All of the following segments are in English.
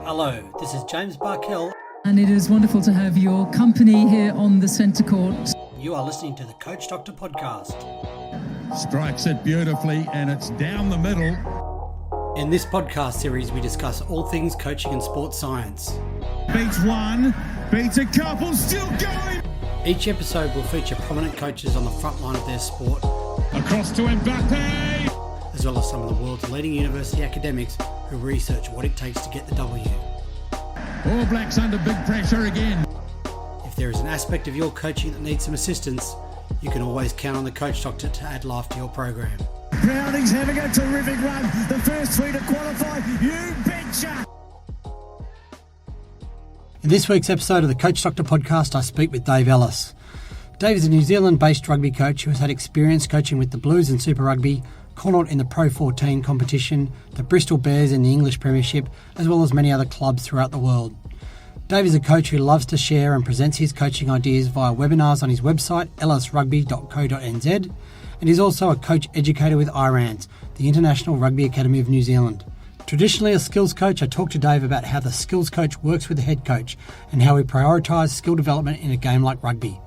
Hello, this is James Barkell. And it is wonderful to have your company here on the centre court. You are listening to the Coach Doctor podcast. Strikes it beautifully and it's down the middle. In this podcast series, we discuss all things coaching and sports science. Beats one, beats a couple, still going. Each episode will feature prominent coaches on the front line of their sport. Across to Mbappe. As well as some of the world's leading university academics who research what it takes to get the W. All Blacks under big pressure again. If there is an aspect of your coaching that needs some assistance, you can always count on the Coach Doctor to add life to your program. Browning's having a terrific run. The first three to qualify. You betcha! In this week's episode of the Coach Doctor podcast, I speak with Dave Ellis. Dave is a New Zealand-based rugby coach who has had experience coaching with the Blues in Super Rugby, Connaught in the Pro 14 competition, the Bristol Bears in the English Premiership, as well as many other clubs throughout the world. Dave is a coach who loves to share and presents his coaching ideas via webinars on his website, ellisrugby.co.nz, and he's also a coach educator with IRANZ, the International Rugby Academy of New Zealand. Traditionally a skills coach, I talked to Dave about how the skills coach works with the head coach and how we prioritise skill development in a game like rugby.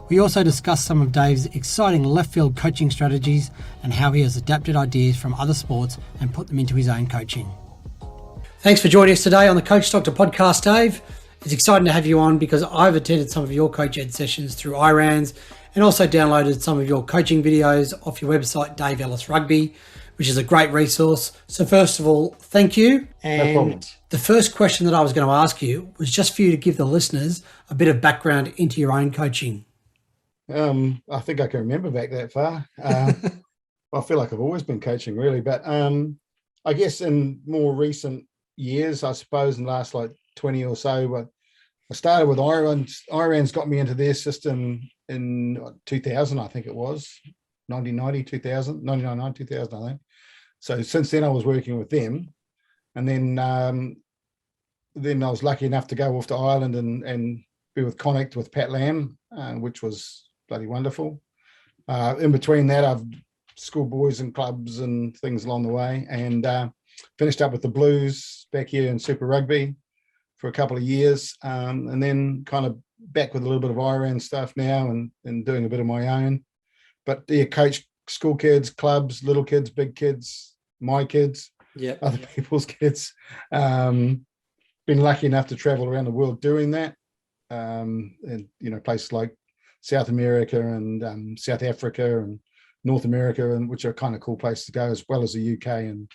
We also discussed some of Dave's exciting left field coaching strategies and how he has adapted ideas from other sports and put them into his own coaching. Thanks for joining us today on the Coach Doctor podcast, Dave. It's exciting to have you on because I've attended some of your coach ed sessions through IRANZ and also downloaded some of your coaching videos off your website, Dave Ellis Rugby, which is a great resource. So first of all, thank you. And the first question that I was going to ask you was just for you to give the listeners a bit of background into your own coaching. I think I can remember back that far. I feel like I've always been coaching really, but I guess in more recent years, I suppose in the last 20 or so, but I started with IRANZ. IRANZ got me into their system in 2000, I think it was, 1990, 2000, 1999, 2000, I think. So since then I was working with them. And then I was lucky enough to go off to Ireland and be with Connaught with Pat Lamb, which was bloody wonderful. In between that, I've schoolboys and clubs and things along the way, and finished up with the Blues back here in Super Rugby for a couple of years, and then kind of back with a little bit of IRAN stuff now and doing a bit of my own. But yeah, coach school kids, clubs, little kids, big kids, my kids, other people's kids. Been lucky enough to travel around the world doing that, and places like South America and South Africa and North America, and which are kind of cool places to go, as well as the UK and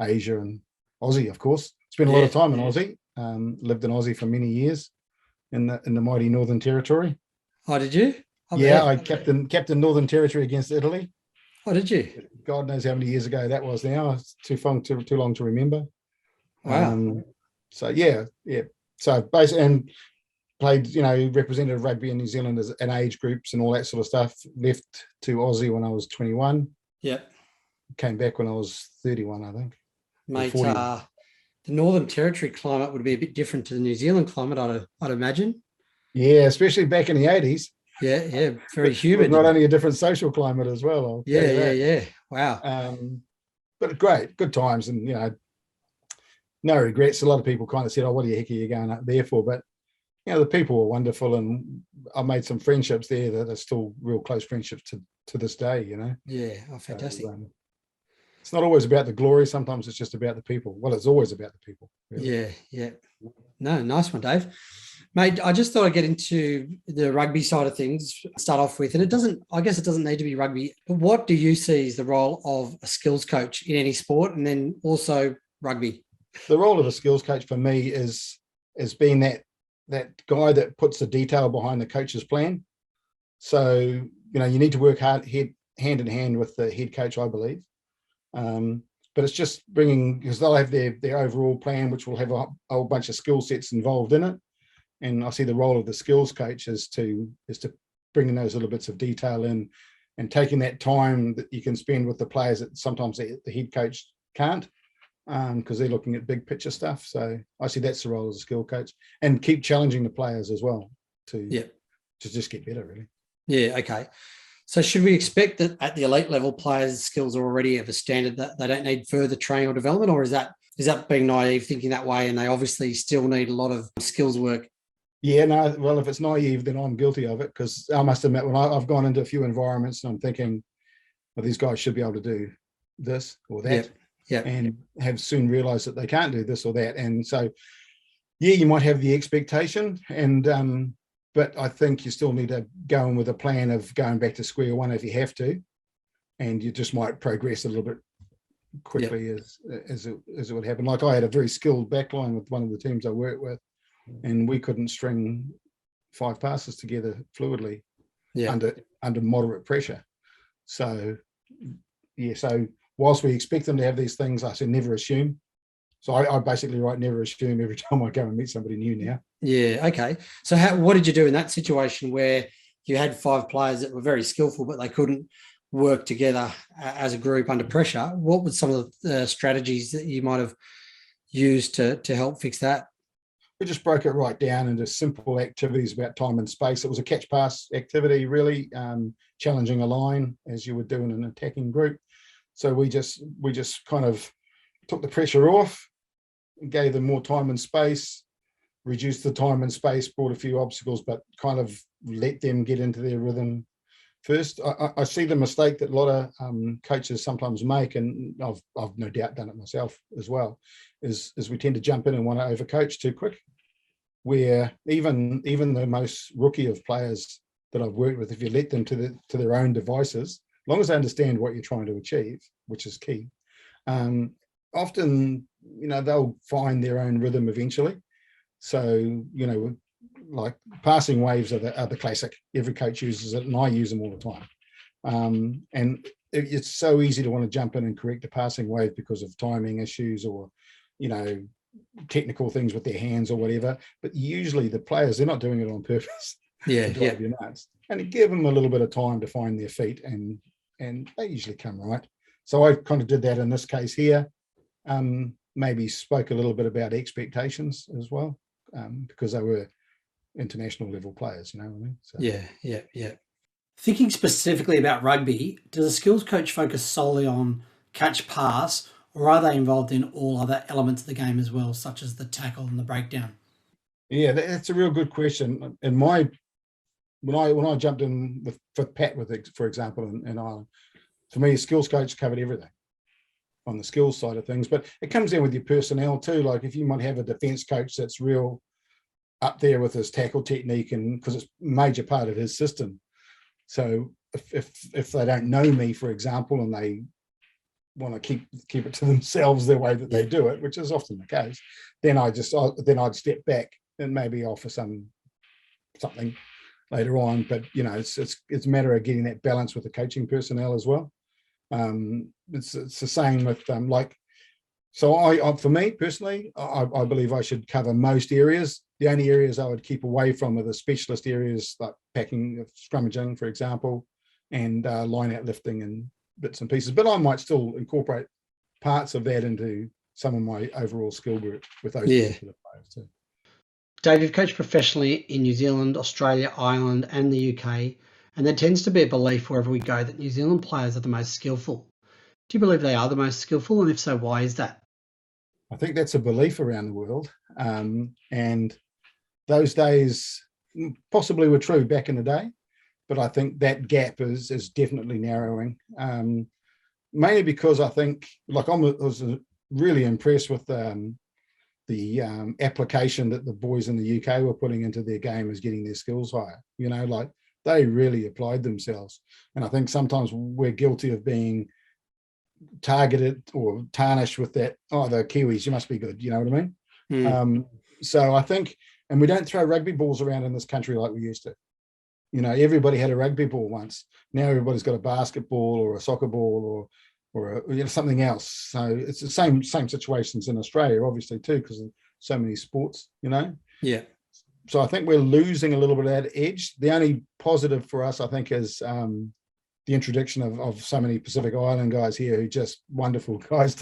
Asia and Aussie, of course. Spent a lot of time in Aussie. Lived in Aussie for many years in the mighty Northern Territory. Oh, did you? I captain Northern Territory against Italy. Oh, did you? God knows how many years ago that was now. It's too long to remember. Wow. So basically, and played, representative rugby in New Zealand as an age groups and all that sort of stuff. Left to Aussie when I was 21. Yeah. Came back when I was 31, I think. Mate, the Northern Territory climate would be a bit different to the New Zealand climate, I'd imagine. Yeah, especially back in the 80s. Yeah, very humid. Not only a different social climate as well. Yeah. Wow. But great, good times, and no regrets. A lot of people kind of said, "Oh, what the heck are you going up there for?" But the people were wonderful, and I made some friendships there that are still real close friendships to this day. Yeah, fantastic. So, it's not always about the glory. Sometimes it's just about the people. Well, it's always about the people. Really. Yeah. No, nice one, Dave. Mate, I just thought I'd get into the rugby side of things, start off with, and it doesn't need to be rugby, but what do you see as the role of a skills coach in any sport, and then also rugby? The role of a skills coach for me is being that guy that puts the detail behind the coach's plan. So, you need to work hard, hand in hand with the head coach, I believe. But it's just bringing, because they'll have their overall plan, which will have a whole bunch of skill sets involved in it. And I see the role of the skills coach is to bring in those little bits of detail in and taking that time that you can spend with the players that sometimes the head coach can't, because they're looking at big picture stuff. So I see that's the role as a skill coach, and keep challenging the players as well to just get better, really. Yeah, okay. So should we expect that at the elite level, players' skills are already of a standard that they don't need further training or development, or is that Is that being naive thinking that way? And they obviously still need a lot of skills work. Yeah, no, well, if it's naive, then I'm guilty of it, because I must admit, when I've gone into a few environments and I'm thinking, well, these guys should be able to do this or that, and have soon realized that they can't do this or that. And so, yeah, you might have the expectation, and but I think you still need to go in with a plan of going back to square one if you have to, and you just might progress a little bit quickly as it would happen. Like, I had a very skilled backline with one of the teams I worked with, and we couldn't string 5 passes together fluidly under moderate pressure. So yeah, so whilst we expect them to have these things, I said never assume. So I basically write never assume every time I go and meet somebody new now. Yeah, okay. So what did you do in that situation where you had 5 players that were very skillful, but they couldn't work together as a group under pressure? What were some of the strategies that you might have used to help fix that? We just broke it right down into simple activities about time and space. It was a catch pass activity, really, challenging a line as you would do in an attacking group. So we just kind of took the pressure off, gave them more time and space, reduced the time and space, brought a few obstacles, but kind of let them get into their rhythm first. I see the mistake that a lot of coaches sometimes make, and I've no doubt done it myself as well, is we tend to jump in and want to overcoach too quick, where even the most rookie of players that I've worked with, if you let them to their own devices, as long as they understand what you're trying to achieve, which is key, often, they'll find their own rhythm eventually. So, like passing waves are the classic. Every coach uses it, and I use them all the time. And it's so easy to want to jump in and correct a passing wave because of timing issues or, technical things with their hands or whatever. But usually the players, they're not doing it on purpose. To drive you nuts. And give them a little bit of time to find their feet, and they usually come right. So I kind of did that in this case here. Maybe spoke a little bit about expectations as well, because they were international level players, you know what I mean? So. Yeah. Thinking specifically about rugby, does a skills coach focus solely on catch pass, or are they involved in all other elements of the game as well, such as the tackle and the breakdown? Yeah, that's a real good question. And when I jumped in for Pat, for example, in Ireland, for me, a skills coach covered everything on the skills side of things, but it comes in with your personnel too. Like, if you might have a defense coach that's real up there with his tackle technique, and because it's a major part of his system. So if they don't know me, for example, and they want to keep it to themselves the way that they do it, which is often the case, then I'd step back and maybe offer something later on. But it's a matter of getting that balance with the coaching personnel as well. It's the same with so for me personally, I believe I should cover most areas. The only areas I would keep away from are the specialist areas, like packing, scrummaging, for example, and line out lifting and bits and pieces. But I might still incorporate parts of that into some of my overall skill group with those particular players too. Dave, you've coached professionally in New Zealand, Australia, Ireland, and the UK, and there tends to be a belief wherever we go that New Zealand players are the most skillful. Do you believe they are the most skillful, and if so, why is that? I think that's a belief around the world, and those days possibly were true back in the day, but I think that gap is definitely narrowing, mainly because I think, I was really impressed with the application that the boys in the UK were putting into their game as getting their skills higher. Like, they really applied themselves. And I think sometimes we're guilty of being targeted or tarnished with that, the Kiwis, you must be good, you know what I mean? So I think, and we don't throw rugby balls around in this country like we used to. Everybody had a rugby ball once. Now everybody's got a basketball or a soccer ball or something else. So it's the same situations in Australia, obviously, too, because of so many sports, Yeah. So I think we're losing a little bit of that edge. The only positive for us, I think, is the introduction of so many Pacific Island guys here who just wonderful guys.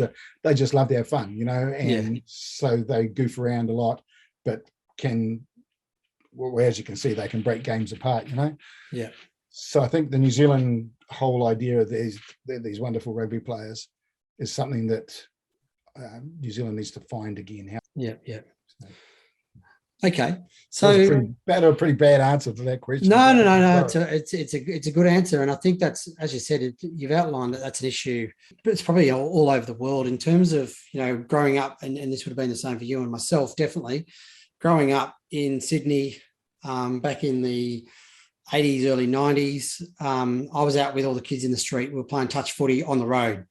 They just love to have fun, and so they goof around a lot, but as you can see, they can break games apart, Yeah. So I think the New Zealand whole idea of these wonderful rugby players is something that New Zealand needs to find again. Yeah. Okay, so that was a pretty bad answer to that question. No. It's a good answer, and I think that's, as you said, you've outlined that that's an issue, but it's probably all over the world in terms of growing up, and this would have been the same for you and myself, definitely. Growing up in Sydney, back in the 80s, early 90s, I was out with all the kids in the street. We were playing touch footy on the road.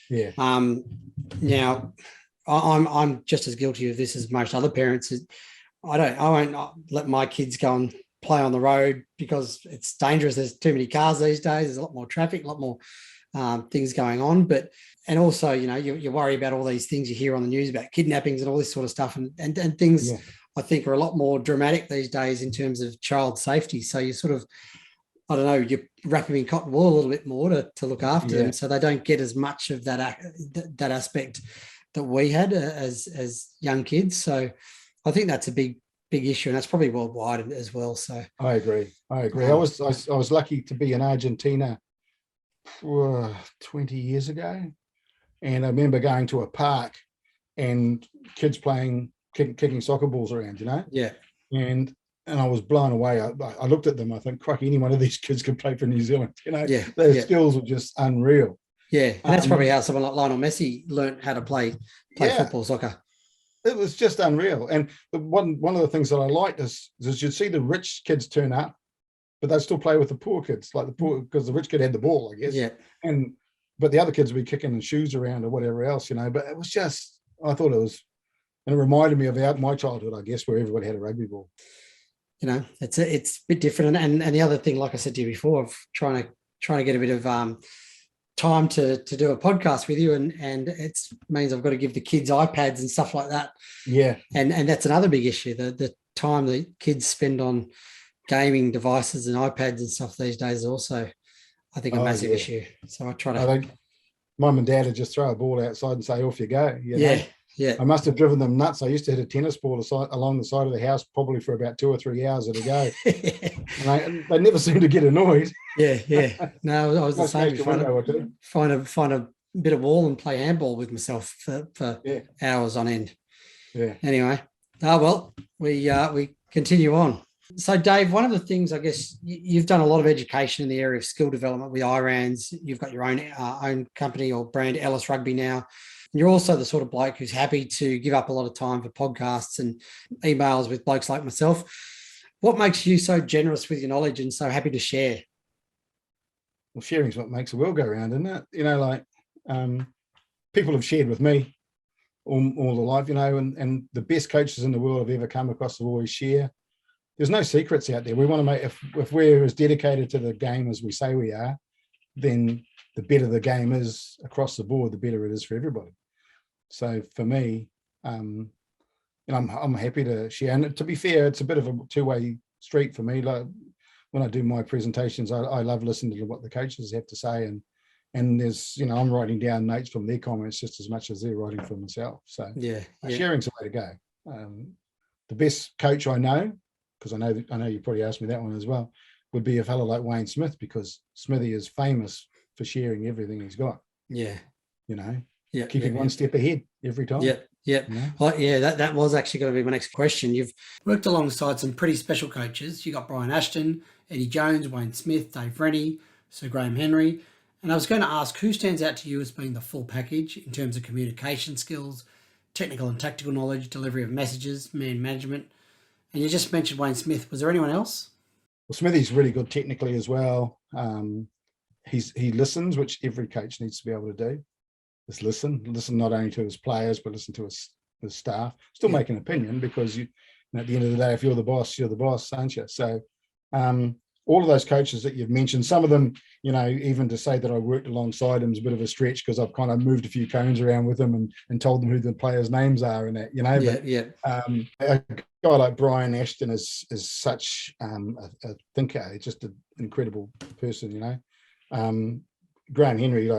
Yeah. Now, I'm just as guilty of this as most other parents. I won't let my kids go and play on the road because it's dangerous. There's too many cars these days. There's a lot more traffic, a lot more things going on. And also, you worry about all these things you hear on the news about kidnappings and all this sort of stuff, and things. Yeah. I think are a lot more dramatic these days in terms of child safety. So you sort of, I don't know, you wrap them in cotton wool a little bit more to look after them, so they don't get as much of that aspect that we had as young kids. So I think that's a big issue, and that's probably worldwide as well. So I agree. I was lucky to be in Argentina 20 years ago, and I remember going to a park and kids kicking soccer balls around, Yeah. And I was blown away. I looked at them. I think, crikey, any one of these kids could play for New Zealand. Their skills were just unreal. Yeah, and that's probably how someone like Lionel Messi learned how to play football, soccer. It was just unreal. And one of the things that I liked is you'd see the rich kids turn up, but they'd still play with the poor kids, because the rich kid had the ball, I guess. Yeah. But the other kids would be kicking shoes around or whatever else, But it was just, I thought it was. And it reminded me of my childhood, I guess, where everybody had a rugby ball. It's a bit different. And the other thing, like I said to you before, of trying to get a bit of time to do a podcast with you, and it means I've got to give the kids iPads and stuff like that. Yeah. And that's another big issue, the time that kids spend on gaming devices and iPads and stuff these days is also, I think, a massive issue. So I try to... I think Mum and Dad would just throw a ball outside and say, off you go. Yeah. I must have driven them nuts. I used to hit a tennis ball along the side of the house probably for about 2 or 3 hours at a go. And they never seemed to get annoyed. Yeah. No, I was the same. Find a bit of wall and play handball with myself for hours on end. Yeah. Anyway, we continue on. So, Dave, one of the things, I guess, you've done a lot of education in the area of skill development with IRANS. You've got your own company or brand, Ellis Rugby now. You're also the sort of bloke who's happy to give up a lot of time for podcasts and emails with blokes like myself. What makes you so generous with your knowledge and so happy to share? Well, sharing is what makes the world go round, isn't it? People have shared with me all the life, and the best coaches in the world I've ever come across will always share. There's no secrets out there. We want to make, if we're as dedicated to the game as we say we are, then the better the game is across the board, the better it is for everybody. So for me, I'm happy to share. And to be fair, it's a bit of a two-way street for me. Like when I do my presentations, I love listening to what the coaches have to say, and there's, I'm writing down notes from their comments just as much as they're writing for myself. So sharing's the way to go. The best coach I know, because I know you probably asked me that one as well, would be a fellow like Wayne Smith, because Smithy is famous for sharing everything he's got. Keeping one step ahead every time. Well, that was actually going to be my next question. You've worked alongside some pretty special coaches. You got Brian Ashton, Eddie Jones, Wayne Smith, Dave Rennie, Sir Graham Henry, and I was going to ask, who stands out to you as being the full package in terms of communication skills, technical and tactical knowledge, delivery of messages, man management? And you just mentioned Wayne Smith. Was there anyone else? Well, Smithy's really good technically as well. He listens, which every coach needs to be able to do. Just listen not only to his players, but listen to his staff. Still make an opinion, because at the end of the day, if you're the boss, aren't you? So all of those coaches that you've mentioned, some of them, even to say that I worked alongside him is a bit of a stretch, because I've kind of moved a few cones around with him and told them who the players' names are and that, A guy like Brian Ashton is such a thinker, just an incredible person, Graham Henry,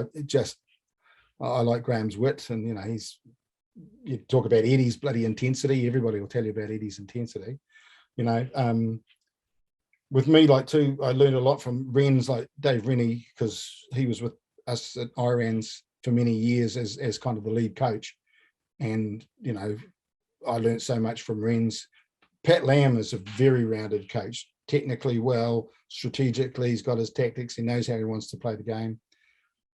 I like Graham's wit, and you talk about Eddie's bloody intensity. Everybody will tell you about Eddie's intensity. With me, too, I learned a lot from Wrens like Dave Rennie, because he was with us at IRANS for many years as kind of the lead coach, And, I learned so much from Renz. Pat Lam is a very rounded coach, technically well, strategically, he's got his tactics, he knows how he wants to play the game.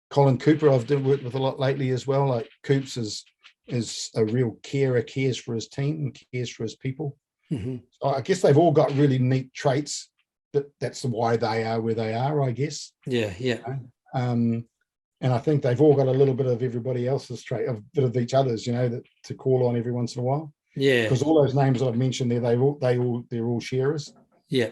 Colin Cooper, I've worked with a lot lately as well. Like Coops is a real carer, cares for his team and cares for his people. Mm-hmm. So I guess they've all got really neat traits. That's why they are where they are, I guess. Yeah. And I think they've all got a little bit of everybody else's trait, a bit of each other's, that to call on every once in a while. Yeah. Because all those names that I've mentioned there, they're all sharers. Yeah.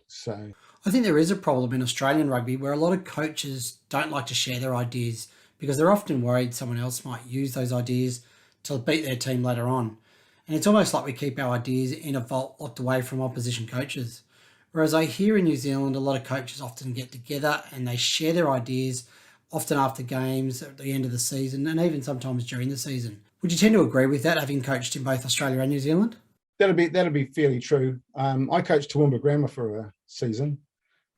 So I think there is a problem in Australian rugby where a lot of coaches don't like to share their ideas because they're often worried someone else might use those ideas to beat their team later on. And it's almost like we keep our ideas in a vault locked away from opposition coaches. Whereas I hear in New Zealand, a lot of coaches often get together and they share their ideas, often after games, at the end of the season, and even sometimes during the season. Would you tend to agree with that, having coached in both Australia and New Zealand? that'll be fairly true. I coached Toowoomba Grammar for a season,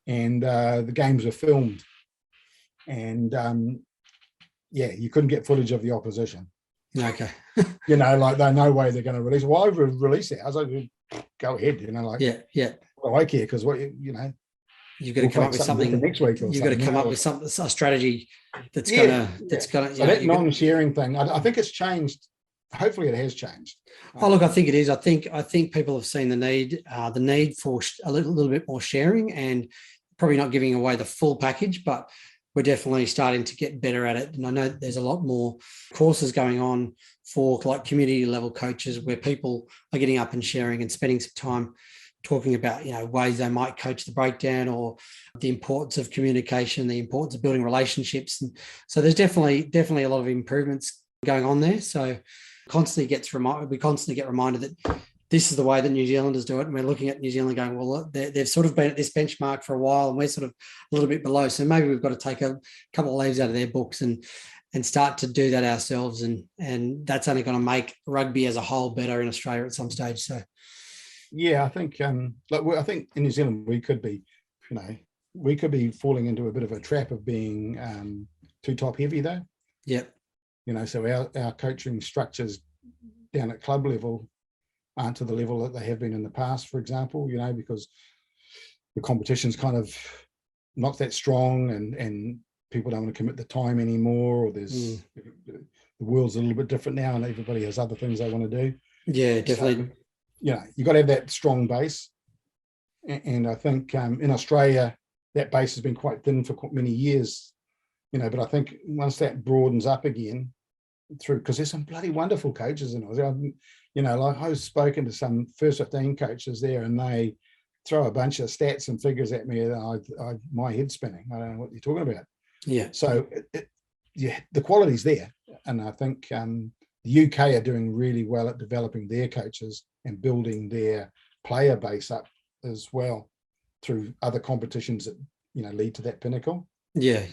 and the games were filmed, and you couldn't get footage of the opposition. Okay. Like there's no way they're going to release it. Well, I would release it. I was like, go ahead. Yeah. Well, I care because You've got to come up with something next week. You've got to come up with a strategy that's gonna. So that non-sharing thing, I think it's changed. Hopefully, it has changed. Oh, look, I think it is. I think people have seen the need for a little bit more sharing, and probably not giving away the full package, but we're definitely starting to get better at it. And I know there's a lot more courses going on for like community level coaches where people are getting up and sharing and spending some time talking about, ways they might coach the breakdown or the importance of communication, the importance of building relationships. And so there's definitely a lot of improvements going on there. So we constantly get reminded that this is the way that New Zealanders do it. And we're looking at New Zealand going, well, they've sort of been at this benchmark for a while and we're sort of a little bit below. So maybe we've got to take a couple of leaves out of their books and start to do that ourselves. And that's only going to make rugby as a whole better in Australia at some stage. So, yeah, I think I think in New Zealand we could be falling into a bit of a trap of being too top heavy though. Yep. So our coaching structures down at club level aren't to the level that they have been in the past, for example, because the competition's kind of not that strong and people don't want to commit the time anymore, or there's the world's a little bit different now and everybody has other things they want to do. Yeah, definitely. So, you've got to have that strong base. And I think in Australia, that base has been quite thin for many years, but I think once that broadens up again because there's some bloody wonderful coaches in Aussie. Like I've spoken to some first 15 coaches there and they throw a bunch of stats and figures at me and my head's spinning. I don't know what you're talking about. Yeah. So the quality's there. And I think the UK are doing really well at developing their coaches and building their player base up as well through other competitions that, lead to that pinnacle. Yeah.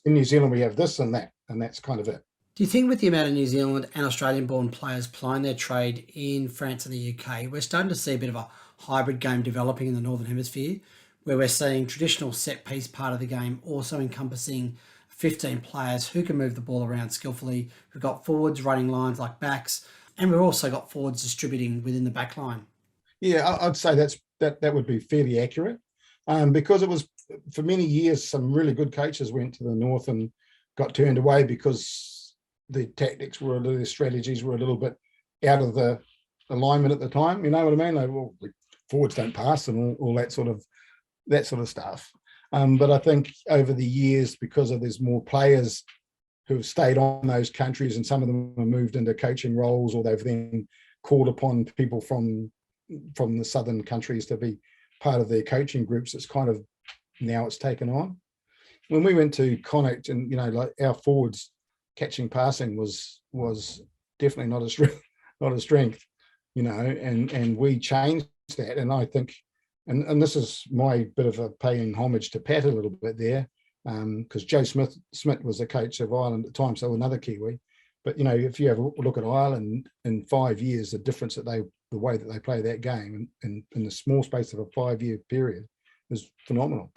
In New Zealand, we have this and that, and that's kind of it. Do you think with the amount of New Zealand and Australian-born players plying their trade in France and the UK, we're starting to see a bit of a hybrid game developing in the Northern Hemisphere, where we're seeing traditional set-piece part of the game also encompassing 15 players who can move the ball around skillfully. We've got forwards running lines like backs, and we've also got forwards distributing within the back line. Yeah, I'd say that would be fairly accurate because it was, for many years, some really good coaches went to the North and got turned away because the tactics their strategies were a little bit out of the alignment at the time. You know what I mean? Like, well, forwards don't pass and all that sort of stuff. But I think over the years, because there's more players who have stayed on those countries and some of them have moved into coaching roles, or they've then called upon people from the southern countries to be part of their coaching groups, it's kind of now it's taken on. When we went to Connacht and, like our forwards, catching passing was definitely not a strength, and we changed that. And I think, and this is my bit of a paying homage to Pat a little bit there, because Joe Smith was the coach of Ireland at the time, so another Kiwi. But if you have a look at Ireland in 5 years, the difference the way that they play that game in the small space of a 5-year period is phenomenal.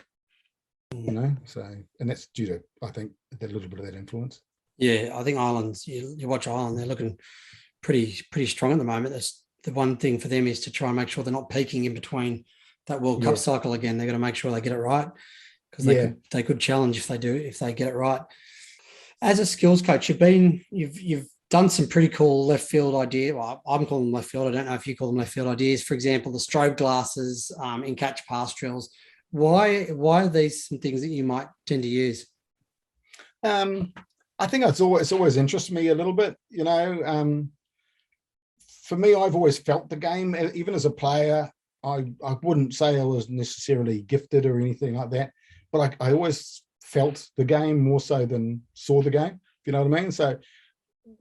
So, and that's due to, I think, a little bit of that influence. Yeah, I think Ireland's. You watch Ireland; they're looking pretty strong at the moment. That's the one thing for them is to try and make sure they're not peaking in between that World Cup Yeah. cycle again. They've got to make sure they get it right because Yeah. they could challenge if they get it right. As a skills coach, you've done some pretty cool left field idea. Well, I'm calling them left field. I don't know if you call them left field ideas. For example, the strobe glasses in catch pass drills. Why are these some things that you might tend to use? I think it's always interested me a little bit. For me, I've always felt the game, even as a player. I wouldn't say I was necessarily gifted or anything like that, but I always felt the game more so than saw the game, if you know what I mean. So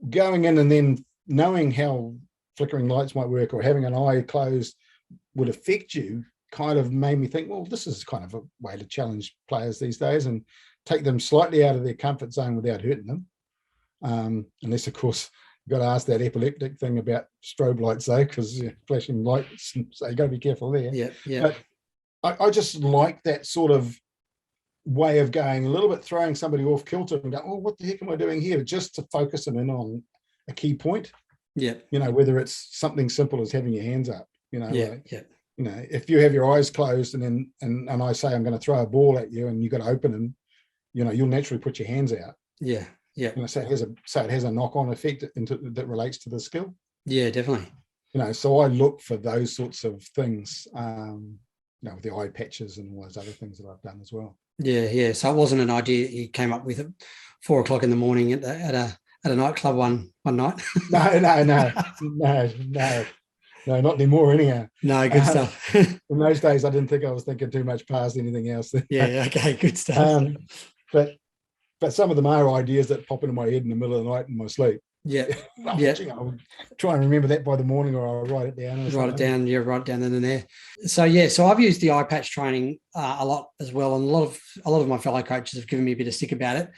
going in and then knowing how flickering lights might work or having an eye closed would affect you kind of made me think, well, this is kind of a way to challenge players these days and take them slightly out of their comfort zone without hurting them. Unless, of course, you've got to ask that epileptic thing about strobe lights, though, because flashing lights, so you got to be careful there. Yeah. But I just like that sort of way of going a little bit, throwing somebody off kilter and go, oh, what the heck am I doing here? Just to focus them in on a key point. Yeah. Whether it's something simple as having your hands up, Yeah. If you have your eyes closed and I say I'm going to throw a ball at you and you've got to open them, you'll naturally put your hands out. Yeah. So it has a knock-on effect that relates to the skill. Yeah, definitely. So I look for those sorts of things, with the eye patches and all those other things that I've done as well. Yeah. So it wasn't an idea you came up with at 4 o'clock in the morning at a nightclub one night. No, not anymore anyhow. No, good stuff. In those days, I didn't think I was thinking too much past anything else. Yeah, okay, good stuff. But some of them are ideas that pop into my head in the middle of the night in my sleep. Yeah. I'll try and remember that by the morning, or I'll write it down. Write it down then and there. So I've used the eye patch training a lot as well, and a lot of my fellow coaches have given me a bit of stick about it.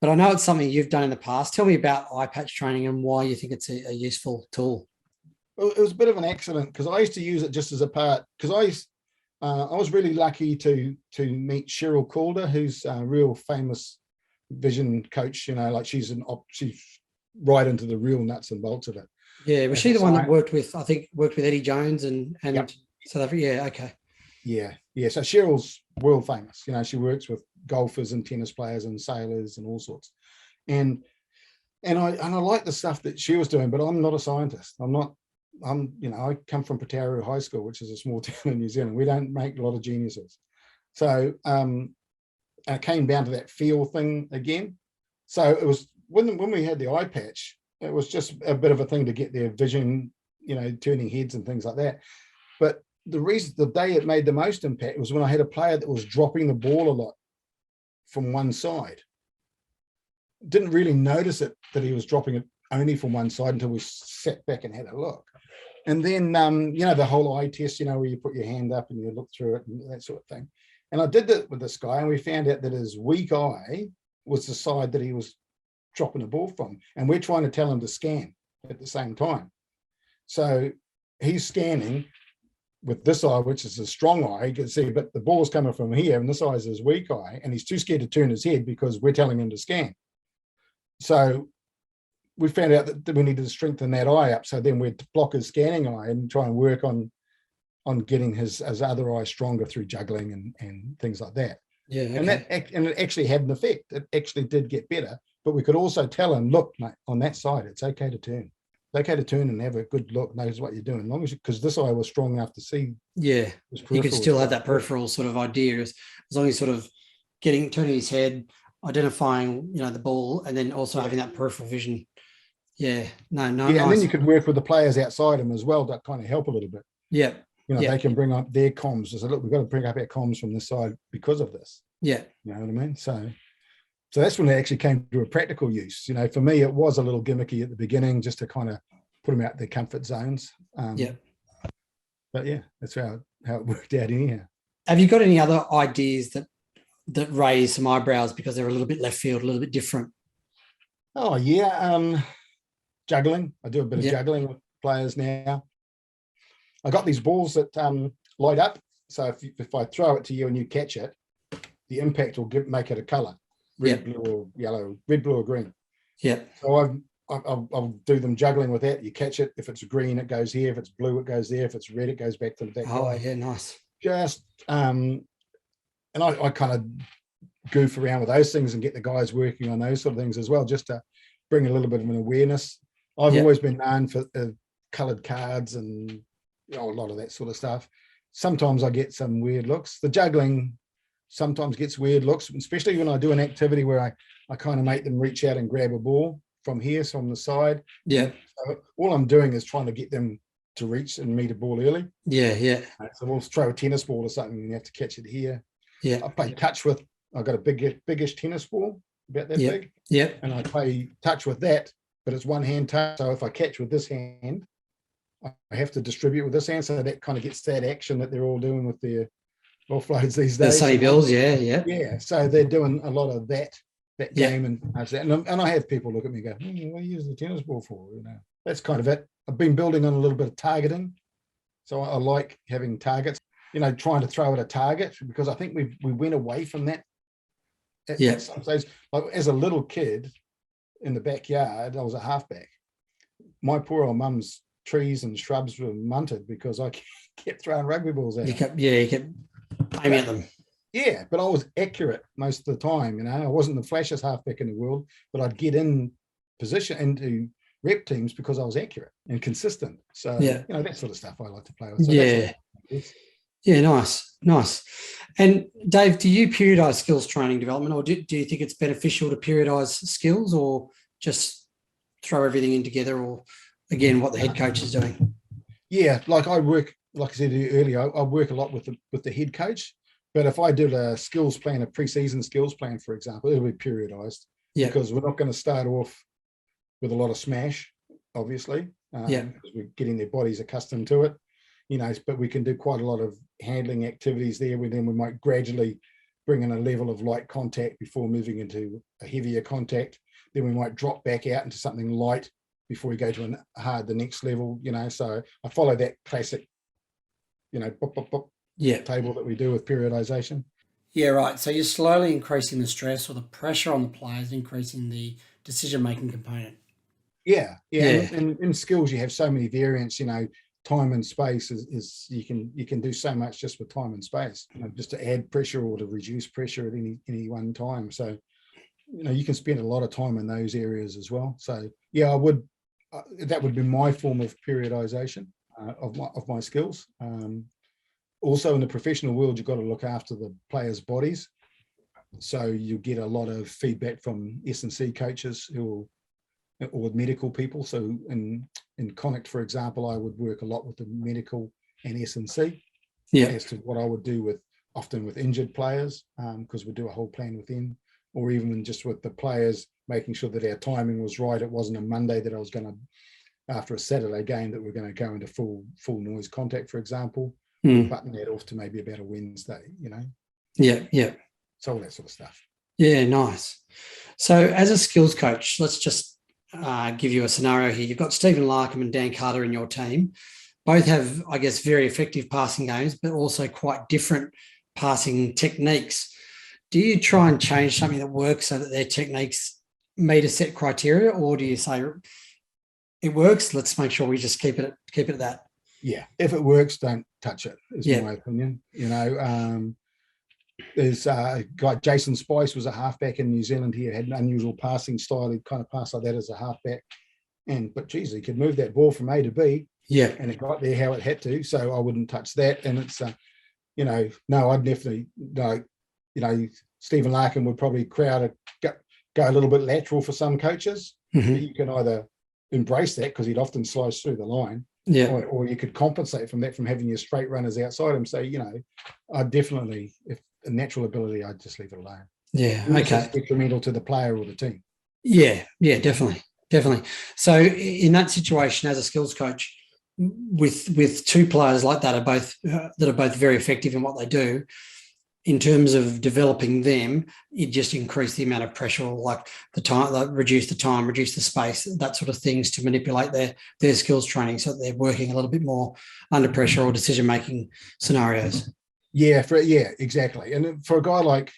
But I know it's something you've done in the past. Tell me about eye patch training and why you think it's a useful tool. Well, it was a bit of an accident because I used to use it just as a part. Because I was really lucky to meet Cheryl Calder, who's a real famous vision coach. She's right into the real nuts and bolts of it. Yeah, was she the one that worked with Eddie Jones and yep. South Africa? Yeah, okay. Yeah. So Cheryl's world famous. She works with golfers and tennis players and sailors and all sorts. And I like the stuff that she was doing, but I'm not a scientist. I come from Pataru High School, which is a small town in New Zealand. We don't make a lot of geniuses. So it came down to that feel thing again. So it was when we had the eye patch, it was just a bit of a thing to get their vision, turning heads and things like that. But the day it made the most impact was when I had a player that was dropping the ball a lot from one side. Didn't really notice it that he was dropping it only from one side until we sat back and had a look. And then, the whole eye test, where you put your hand up and you look through it and that sort of thing. And I did that with this guy, and we found out that his weak eye was the side that he was dropping the ball from. And we're trying to tell him to scan at the same time. So he's scanning with this eye, which is a strong eye, you can see, but the ball's coming from here, and this eye is his weak eye, and he's too scared to turn his head because we're telling him to scan. So we found out that we needed to strengthen that eye up. So then we'd block his scanning eye and try and work on getting his other eye stronger through juggling and things like that. Yeah. Okay. And it actually had an effect. It actually did get better, but we could also tell him, look, mate, on that side, it's okay to turn. It's okay to turn and have a good look, knows what you're doing, as long as because this eye was strong enough to see. Yeah. You could still have that peripheral sort of idea as long as sort of turning his head, identifying, the ball, and then also having that peripheral vision. Yeah, no. Yeah, nice. And then you could work with the players outside him as well to kind of help a little bit. Yeah. They can bring up their comms. They say, look, we've got to bring up our comms from this side because of this. Yeah. You know what I mean? So that's when it actually came to a practical use. For me, it was a little gimmicky at the beginning just to kind of put them out their comfort zones. But yeah, that's how it worked out anyhow. Have you got any other ideas that raise some eyebrows because they're a little bit left field, a little bit different? Oh, yeah. Juggling. I do a bit of juggling with players now. I got these balls that light up. So if I throw it to you and you catch it, the impact will make it a colour, red, blue or yellow, red, blue or green. Yeah. So I'll do them juggling with that. You catch it. If it's green, it goes here. If it's blue, it goes there. If it's red, it goes back to the back. Oh, yeah, nice. Just and I kind of goof around with those things and get the guys working on those sort of things as well, just to bring a little bit of an awareness. I've always been known for coloured cards and a lot of that sort of stuff. Sometimes I get some weird looks. The juggling sometimes gets weird looks, especially when I do an activity where I kind of make them reach out and grab a ball from here, from the side. Yeah. So all I'm doing is trying to get them to reach and meet a ball early. Yeah, yeah. So we'll throw a tennis ball or something and you have to catch it here. Yeah. I play touch with, I've got a biggish tennis ball, about that big. Yeah. And I play touch with that, but it's one hand touch. So if I catch with this hand, I have to distribute with this hand. So that kind of gets that action that they're all doing with their offloads these days. The Sunny Bills, yeah. Yeah. So they're doing a lot of that game and I have people look at me and go, what do you use the tennis ball for? That's kind of it. I've been building on a little bit of targeting. So I like having targets, trying to throw at a target, because I think we went away from that. At some stage. Like, as a little kid in the backyard, I was a halfback. My poor old mum's trees and shrubs were munted because I kept throwing rugby balls at them. You kept aiming at them. Yeah, but I was accurate most of the time. I wasn't the flashiest halfback in the world, but I'd get in position into rep teams because I was accurate and consistent. So, that sort of stuff I like to play with. So yeah, nice. And Dave, do you periodise skills training development, or do you think it's beneficial to periodise skills, or just throw everything in together, or again, what the head coach is doing? Yeah, like I said earlier, I work a lot with the head coach. But if I did a skills plan, a pre-season skills plan, for example, it'll be periodised. Yeah. Because we're not going to start off with a lot of smash, obviously. Because we're getting their bodies accustomed to it. But we can do quite a lot of handling activities there, where then we might gradually bring in a level of light contact before moving into a heavier contact. Then we might drop back out into something light before we go to the next level, So I follow that classic, table that we do with periodization. Yeah, right. So you're slowly increasing the stress or the pressure on the players, increasing the decision-making component. Yeah. And in skills, you have so many variants, time and space is you can do so much just with time and space, just to add pressure or to reduce pressure at any one time. So, you can spend a lot of time in those areas as well. So yeah, I would, that would be my form of periodization of my skills. Also in the professional world, you've got to look after the players' bodies. So you get a lot of feedback from S&C coaches or medical people. So in Connacht, for example, I would work a lot with the medical and S&C as to what I would do often with injured players, because we do a whole plan with them, or even just with the players, making sure that our timing was right. It wasn't a Monday that I was going to, after a Saturday game, that we're going to go into full noise contact, for example. Button that off to maybe about a Wednesday, Yeah. So all that sort of stuff. Yeah, nice. So as a skills coach, let's just give you a scenario here. You've got Stephen Larkham and Dan Carter in your team. Both have, I guess, very effective passing games, but also quite different passing techniques. Do you try and change something that works so that their techniques meet a set criteria, or do you say it works, let's make sure we just keep it at that? Yeah, if it works, don't touch it, is my opinion. There's a guy, Jason Spice, was a halfback in New Zealand. He had an unusual passing style. He kind of passed like that as a halfback. But geez, he could move that ball from A to B. Yeah. And it got there how it had to. So I wouldn't touch that. And it's, no, I'd definitely, Stephen Larkin would probably go a little bit lateral for some coaches. Mm-hmm. You can either embrace that because he'd often slice through the line. Yeah. Or you could compensate from that, from having your straight runners outside him. So, I definitely, if a natural ability, I'd just leave it alone. Yeah. Okay. It's detrimental to the player or the team. Yeah. Yeah, definitely. So in that situation, as a skills coach, with two players like that are both very effective in what they do, in terms of developing them, it just increase the amount of pressure, like the time, like reduce the time, reduce the space, that sort of things, to manipulate their skills training so that they're working a little bit more under pressure or decision-making scenarios. Yeah, exactly. And for a guy like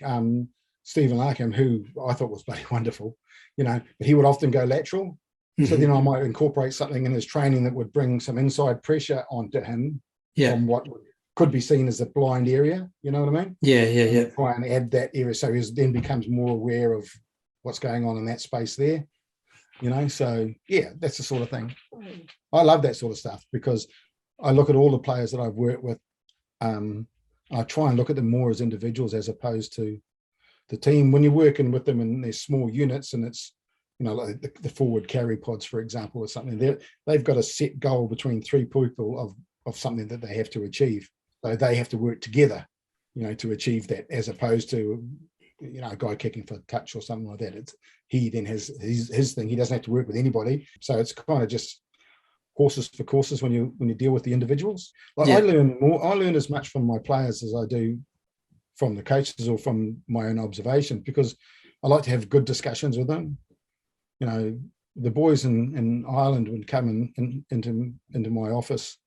Stephen Larkham, who I thought was bloody wonderful, but he would often go lateral. So then I might incorporate something in his training that would bring some inside pressure onto him from what could be seen as a blind area. You know what I mean? Yeah. Try and add that area so he then becomes more aware of what's going on in that space there. So yeah, that's the sort of thing. I love that sort of stuff because I look at all the players that I've worked with. I try and look at them more as individuals as opposed to the team. When you're working with them in their small units and it's, like the forward carry pods, for example, or something, they've got a set goal between three people of something that they have to achieve. So they have to work together, to achieve that, as opposed to, a guy kicking for a touch or something like that. He then has his thing. He doesn't have to work with anybody. So it's kind of just horses for courses when you deal with the individuals. I learn as much from my players as I do from the coaches or from my own observations, because I like to have good discussions with them. The boys in Ireland would come into my office,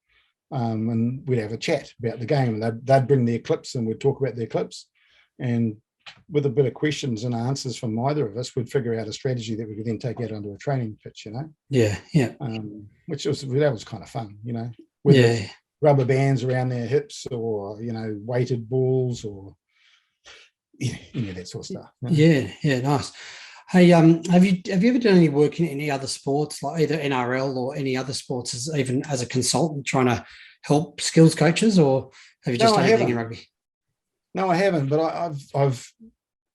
and we'd have a chat about the game, and they'd bring their clips and we'd talk about their clips, and with a bit of questions and answers from either of us, we'd figure out a strategy that we could then take out onto a training pitch. Yeah. Which was kind of fun. Whether it's rubber bands around their hips or weighted balls or that sort of stuff. Yeah, nice. Hey, have you ever done any work in any other sports, like either NRL or any other sports, even as a consultant, trying to help skills coaches, or have you just done anything in rugby? No, I haven't. But I've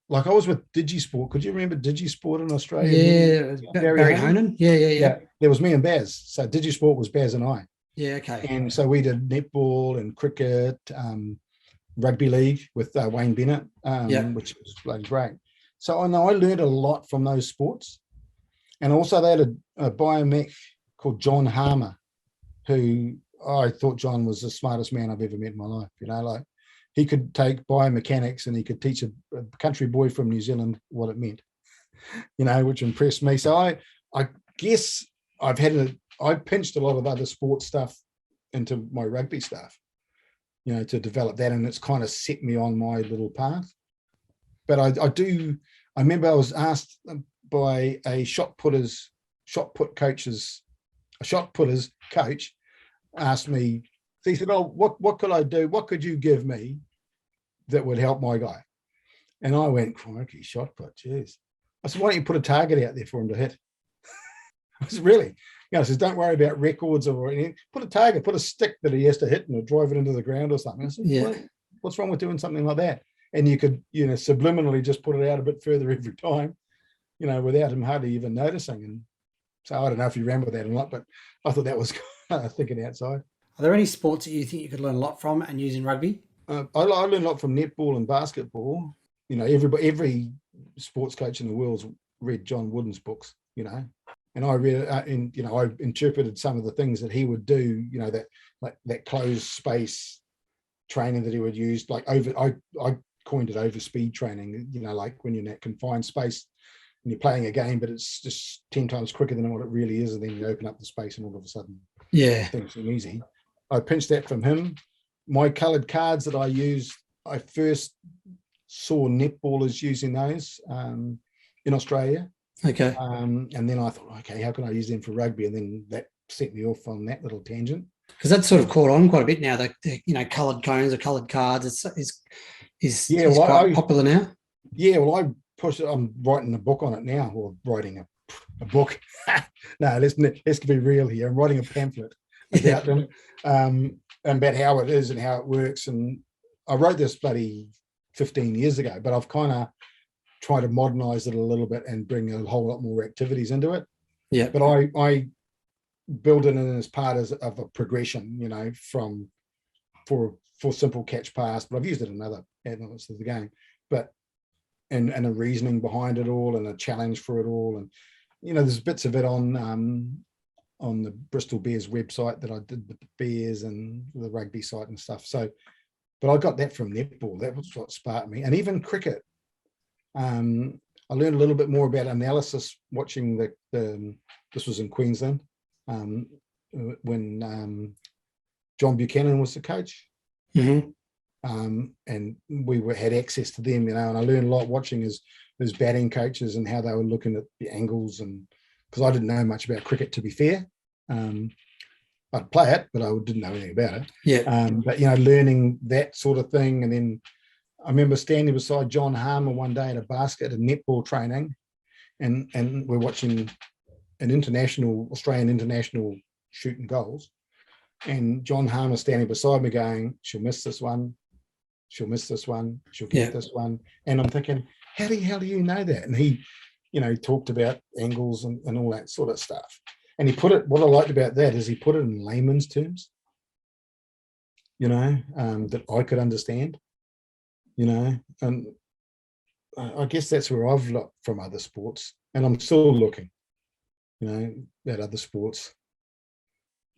like I was with Digisport. Could you remember Digisport in Australia? Yeah, Barry Honan. Yeah. There was me and Baz. So Digisport was Baz and I. Yeah, okay. And so we did netball and cricket, rugby league with Wayne Bennett, which was bloody great. So I know I learned a lot from those sports. And also they had a biomech called John Harmer, who I thought John was the smartest man I've ever met in my life. He could take biomechanics and he could teach a country boy from New Zealand what it meant, which impressed me. So I guess I pinched a lot of other sports stuff into my rugby stuff, to develop that. And it's kind of set me on my little path. But I remember I was asked by a shot putter's coach asked me, he said, "Oh, what could I do? What could you give me that would help my guy?" And I went, "Crikey, shot put, jeez." I said, "Why don't you put a target out there for him to hit?" I said, "Really?" I says, "Don't worry about records or anything. Put a target, put a stick that he has to hit and drive it into the ground or something." I said, "What's wrong with doing something like that?" And you could, subliminally just put it out a bit further every time, without him hardly even noticing. And so I don't know if you ran with that or not, but I thought that was thinking outside. Are there any sports that you think you could learn a lot from and use in rugby? I learned a lot from netball and basketball. Every sports coach in the world's read John Wooden's books, and I read I interpreted some of the things that he would do, that closed space training that he would use, I coined it over speed training, like when you're in that confined space and you're playing a game, but it's just 10 times quicker than what it really is. And then you open up the space and all of a sudden things seem easy. I pinched that from him. My coloured cards that I used, I first saw netballers using those in Australia. Okay. And then I thought, okay, how can I use them for rugby? And then that set me off on that little tangent. Because that's sort of caught on quite a bit now. The coloured cones or coloured cards is quite popular now. Yeah, well, I pushed it. I'm writing a book on it now, or writing a book. No, let's be real here. I'm writing a pamphlet about them, and about how it is and how it works. And I wrote this bloody 15 years ago, but I've kind of tried to modernize it a little bit and bring a whole lot more activities into it. Yeah. But I build it in as part of a progression, for simple catch pass, but I've used it in other elements of the game, but and a reasoning behind it all and a challenge for it all. And there's bits of it on the Bristol Bears website that I did with the Bears and the rugby site and stuff. So, but I got that from netball. That was what sparked me. And even cricket. I learned a little bit more about analysis watching this was in Queensland, when John Buchanan was the coach. Mm-hmm. and had access to them, and I learned a lot watching his batting coaches and how they were looking at the angles, and because I didn't know much about cricket, to be fair. I'd play it, but I didn't know anything about it. Yeah. But learning that sort of thing, and then I remember standing beside John Harmer one day at a netball training, and we're watching an Australian international shooting goals, and John Harmer standing beside me going, "She'll miss this one. She'll miss this one. She'll get this one." And I'm thinking, how do you know that? And he, talked about angles and all that sort of stuff. And he put it, what I liked about that is he put it in layman's terms, that I could understand, and I guess that's where I've looked from other sports, and I'm still looking, at other sports.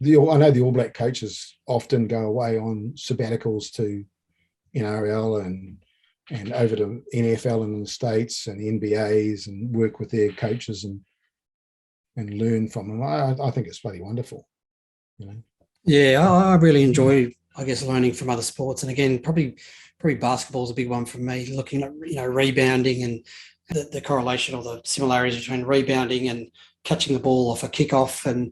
I know the All Black coaches often go away on sabbaticals to NRL and over to NFL in the States and NBAs and work with their coaches and learn from them. I think it's bloody wonderful, Yeah, I really enjoy, I guess, learning from other sports. And again, probably basketball is a big one for me, looking at, rebounding and the correlation or the similarities between rebounding and catching the ball off a kickoff and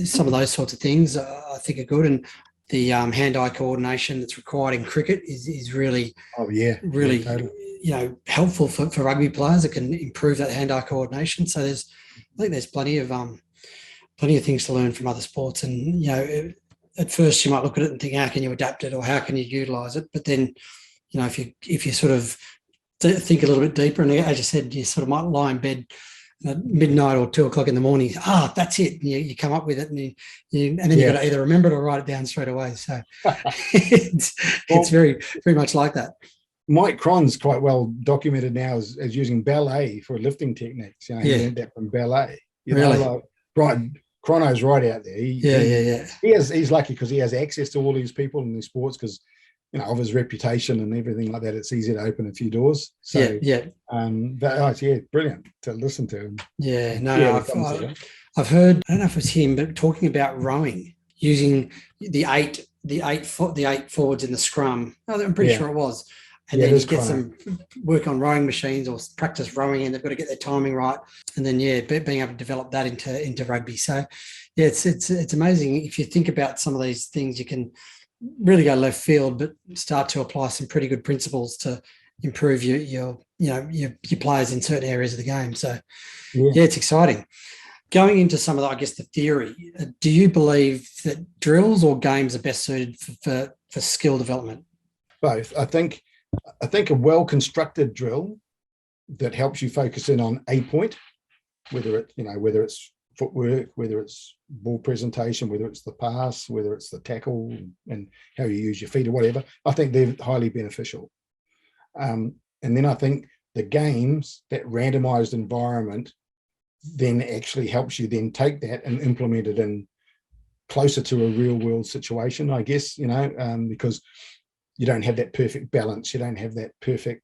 some of those sorts of things I think are good. And the hand-eye coordination that's required in cricket is really, really, totally. Helpful for rugby players that can improve that hand-eye coordination. So I think there's plenty of things to learn from other sports. And at first you might look at it and think, how can you adapt it or how can you utilize it? But then, if you sort of think a little bit deeper, and as you said, you sort of might lie in bed at midnight or 2:00 in the morning. That's it. You come up with it, and then you've got to either remember it or write it down straight away. So it's very, very much like that. Mike Cron's quite well documented now as using ballet for lifting techniques. He learned that from ballet. Really? Right. Chrono's right out there. He's lucky because he has access to all these people in these sports because, of his reputation and everything like that. It's easy to open a few doors. So, brilliant to listen to him. I've heard, I don't know if it was him, but talking about rowing using the eight forwards in the scrum. I'm pretty sure it was. And then you get some work on rowing machines or practice rowing, and they've got to get their timing right. And then, being able to develop that into rugby. So, it's amazing. If you think about some of these things, you can really go left field, but start to apply some pretty good principles to improve your players in certain areas of the game. So, it's exciting. Going into some of the theory, do you believe that drills or games are best suited for skill development? Both. I think a well-constructed drill that helps you focus in on a point, whether it's footwork, whether it's ball presentation, whether it's the pass, whether it's the tackle and how you use your feet or whatever, I think they're highly beneficial. And then I think the games, that randomized environment, then actually helps you then take that and implement it in closer to a real world situation, I guess, because you don't have that perfect balance. You don't have that perfect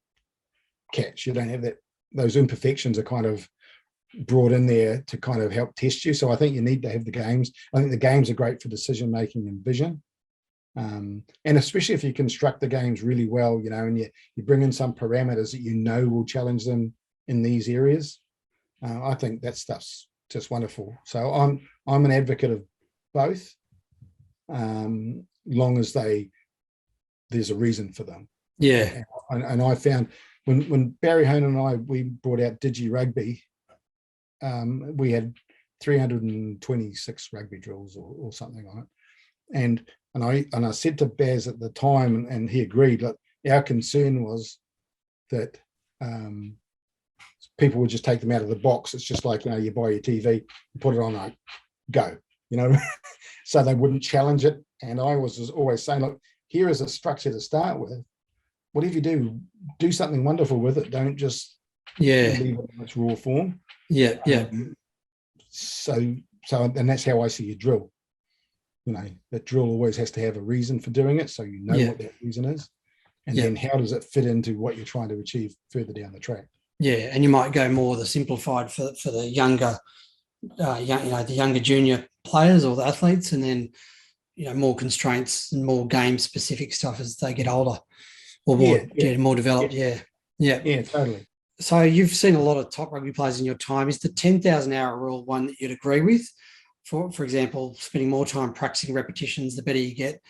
catch. You don't have those imperfections are kind of brought in there to kind of help test you. So I think you need to have the games. I think the games are great for decision-making and vision. And especially if you construct the games really well, and you bring in some parameters that will challenge them in these areas. I think that stuff's just wonderful. So I'm an advocate of both, long as there's a reason for them. Yeah. And I found when Barry Hone and we brought out Digi Rugby, we had 326 rugby drills or something like it. And I said to Baz at the time, and he agreed, like, our concern was that people would just take them out of the box. It's just like, you buy your TV, you put it on, like, go, so they wouldn't challenge it. And I was always saying, look, here is a structure to start with. Whatever you do something wonderful with it. Don't just leave it in its raw form. So and that's how I see a drill. That drill always has to have a reason for doing it, so what that reason is, and then how does it fit into what you're trying to achieve further down the track. Yeah, and you might go more the simplified for the younger, the younger junior players or the athletes, and then more constraints and more game specific stuff as they get older or more developed. Yeah. Yeah, totally. So you've seen a lot of top rugby players in your time. Is the 10,000 hour rule one that you'd agree with? For example, spending more time practicing repetitions, the better you get,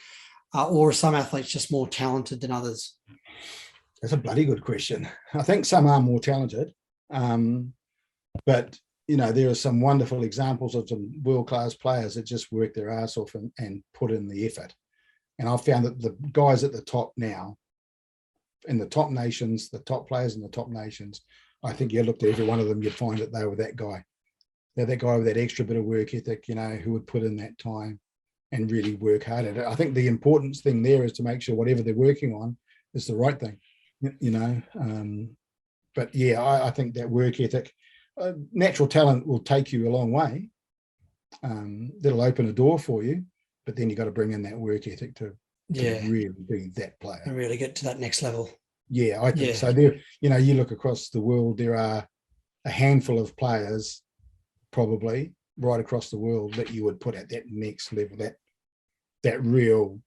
or are some athletes just more talented than others? That's a bloody good question. I think some are more talented, but there are some wonderful examples of some world-class players that just work their ass off and put in the effort. And I've found that the guys at the top now, in the top nations, the top players in the top nations, I think you looked at every one of them, you'd find that they were that guy. They're that guy with that extra bit of work ethic, who would put in that time and really work hard at it. I think the important thing there is to make sure whatever they're working on is the right thing, But yeah, I think that work ethic, natural talent will take you a long way. That'll open a door for you, but then you got to bring in that work ethic to really be that player and really get to that next level. Yeah, I think so. There, you look across the world, there are a handful of players probably right across the world that you would put at that next level, that real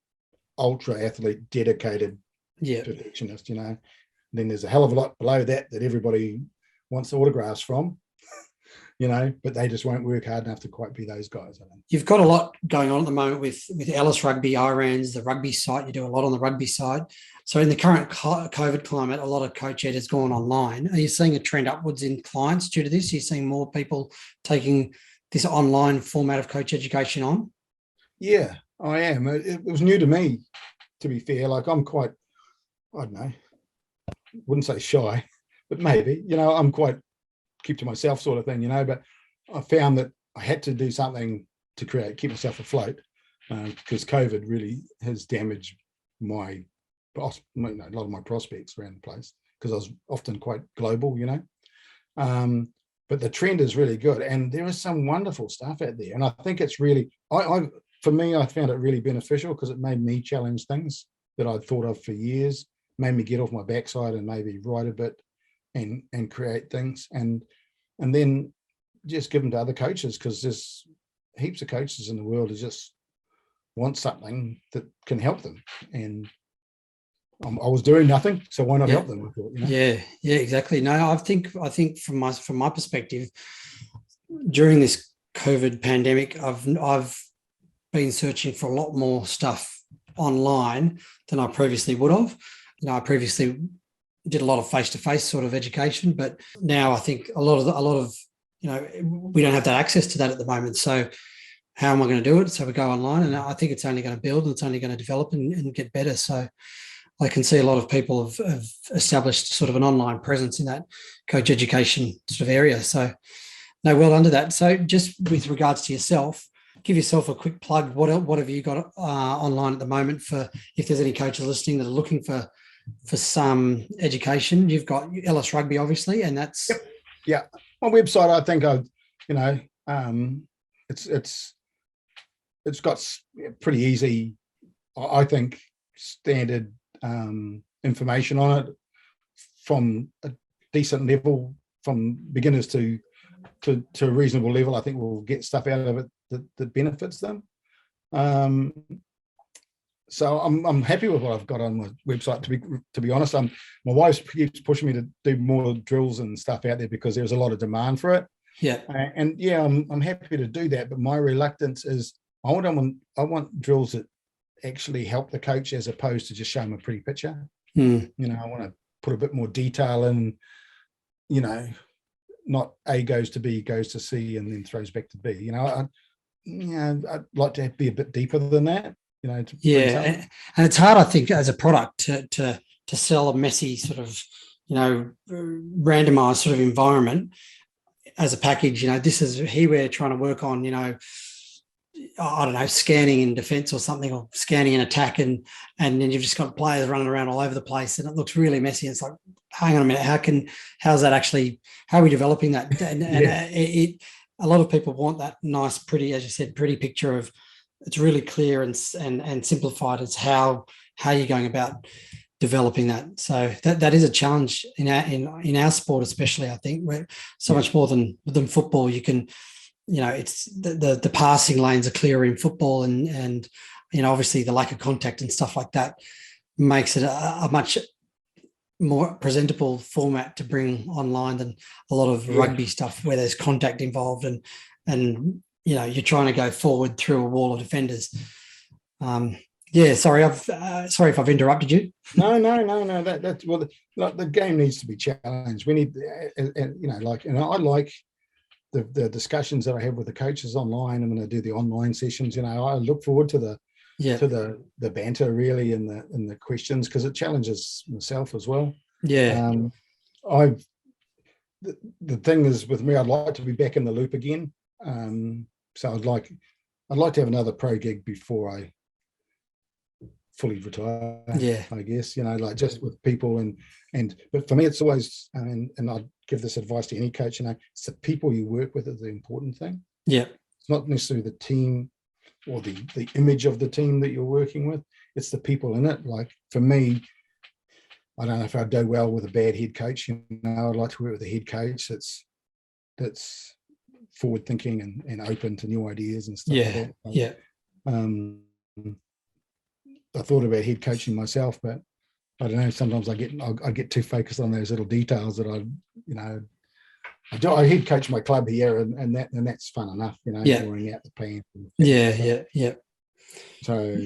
ultra athlete, dedicated perfectionist, Then there's a hell of a lot below that everybody wants autographs from, but they just won't work hard enough to quite be those guys. I think. You've got a lot going on at the moment with Ellis Rugby, IRANS, the rugby site. You do a lot on the rugby side. So in the current COVID climate, a lot of coach ed has gone online. Are you seeing a trend upwards in clients due to this? Are you seeing more people taking this online format of coach education on? Yeah, I am. It was new to me, to be fair. Like I'm quite, I don't know, wouldn't say shy, but maybe, I'm quite keep to myself sort of thing, but I found that I had to do something to keep myself afloat because COVID really has damaged a lot of my prospects around the place because I was often quite global, but the trend is really good and there is some wonderful stuff out there. And I think it's really, for me, I found it really beneficial because it made me challenge things that I'd thought of for years, made me get off my backside and maybe write a bit and create things and then just give them to other coaches because there's heaps of coaches in the world who just want something that can help them. And I was doing nothing, so why not help them? I thought, Yeah, exactly. No, I think from my perspective, during this COVID pandemic, I've been searching for a lot more stuff online than I previously would have. I previously did a lot of face-to-face sort of education, but now I think a lot of we don't have that access to that at the moment. So how am I going to do it? So we go online, and I think it's only going to build and it's only going to develop and get better. So I can see a lot of people have established sort of an online presence in that coach education sort of area. So no, well under that. So just with regards to yourself, give yourself a quick plug. What have you got online at the moment for if there's any coaches listening that are looking for some education? You've got Ellis Rugby, obviously, and that's my website. I think it's got pretty easy, I think, standard information on it from a decent level, from beginners to a reasonable level. I think we'll get stuff out of it that benefits them. So I'm happy with what I've got on my website. To be honest, my wife keeps pushing me to do more drills and stuff out there because there's a lot of demand for it. Yeah, I'm happy to do that. But my reluctance is I want drills that actually help the coach as opposed to just show them a pretty picture. I want to put a bit more detail in. Not A goes to B, goes to C, and then throws back to B. I'd like to be a bit deeper than that. And it's hard, I think, as a product to sell a messy sort of, randomized sort of environment as a package. This is here we're trying to work on, I don't know, scanning in defense or something, or scanning in attack, and then you've just got players running around all over the place, and it looks really messy. It's like, hang on a minute, how are we developing that? And a lot of people want that nice, pretty, as you said, pretty picture of. It's really clear and simplified as how you're going about developing that. So that is a challenge in our sport, especially. I think we're so much more than football. You can, it's the passing lanes are clearer in football, and obviously the lack of contact and stuff like that makes it a much more presentable format to bring online than a lot of rugby stuff where there's contact involved and you're trying to go forward through a wall of defenders. Sorry if I've interrupted you. No. That's the game needs to be challenged. We need, and I like the discussions that I have with the coaches online, and when I do the online sessions, I look forward to the banter really and the questions, because it challenges myself as well. Yeah. The thing is with me, I'd like to be back in the loop again. So I'd like to have another pro gig before I fully retire. Yeah. I guess, just with people but for me it's always, and I'd give this advice to any coach, it's the people you work with is the important thing. Yeah. It's not necessarily the team or the image of the team that you're working with. It's the people in it. Like for me, I don't know if I'd do well with a bad head coach. I'd like to work with a head coach that's forward thinking and open to new ideas and stuff like that. Yeah. I thought about head coaching myself, but I don't know. Sometimes I get too focused on those little details that I head coach my club here, and that's fun enough, drawing out the plan. Yeah. So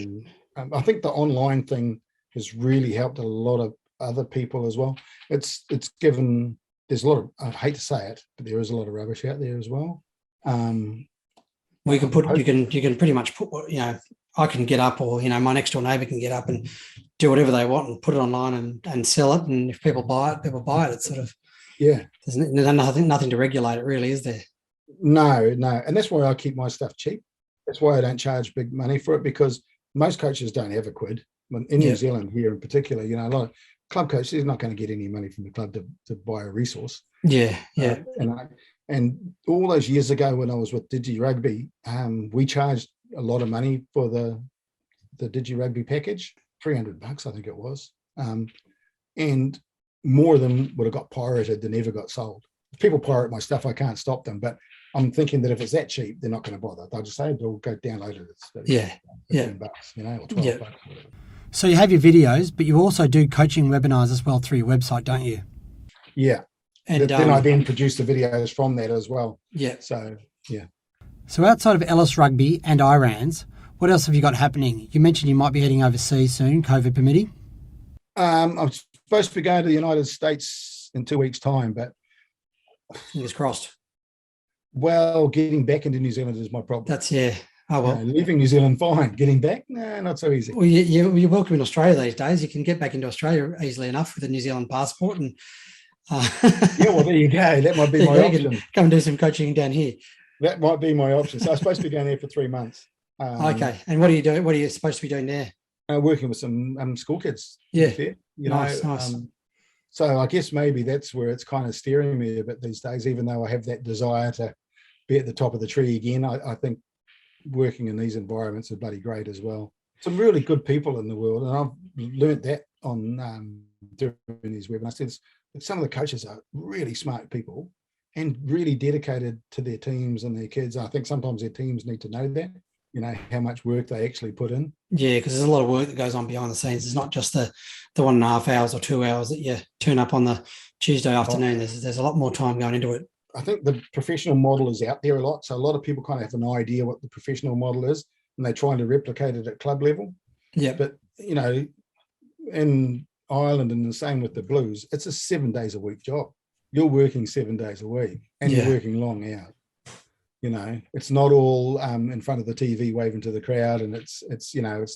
I think the online thing has really helped a lot of other people as well. It's given, there's a lot of, I hate to say it, but there is a lot of rubbish out there as well. You can pretty much put I can get up, or my next door neighbour can get up and do whatever they want and put it online and sell it, and if people buy it, It's sort of, there's nothing to regulate it really, is there? No, and that's why I keep my stuff cheap. That's why I don't charge big money for it, because most coaches don't have a quid. In New Zealand here in particular, a lot of club coaches are not going to get any money from the club to buy a resource. And all those years ago when I was with Digi Rugby, we charged a lot of money for the Digi Rugby package, $300 I think it was, and more of them would have got pirated than ever got sold. If people pirate my stuff, I can't stop them, but I'm thinking that if it's that cheap, they're not going to bother. They'll just say they'll go download it. $15, or $12. So you have your videos, but you also do coaching webinars as well through your website, don't you? Yeah. And then I then produce the videos from that as well. Yeah. So, yeah. So outside of Ellis Rugby and IRANS, what else have you got happening? You mentioned you might be heading overseas soon, COVID permitting. I'm supposed to be going to the United States in 2 weeks' time, but fingers crossed. Well, getting back into New Zealand is my problem. Oh, well. Leaving New Zealand, fine. Getting back, not so easy. Well, you're welcome in Australia these days. You can get back into Australia easily enough with a New Zealand passport. And well, there you go. That might be my option. Come and do some coaching down here. That might be my option. So I'm supposed to be going there for 3 months. Okay. And what are you doing? What are you supposed to be doing there? Working with some school kids. Yeah. Nice. So I guess maybe that's where it's kind of steering me a bit these days, even though I have that desire to be at the top of the tree again. I think working in these environments are bloody great as well. Some really good people in the world, and I've learned that on during these webinars. Some of the coaches are really smart people and really dedicated to their teams and their kids. I think sometimes their teams need to know that, how much work they actually put in. Yeah, because there's a lot of work that goes on behind the scenes. It's not just the 1.5 hours or 2 hours that you turn up on the Tuesday afternoon. There's a lot more time going into it. I think the professional model is out there a lot. So a lot of people kind of have an idea what the professional model is, and they're trying to replicate it at club level. Yeah. But, in Ireland, and the same with the Blues, it's a 7 days a week job. You're working 7 days a week, and you're working long hours. It's not all in front of the TV waving to the crowd, and it's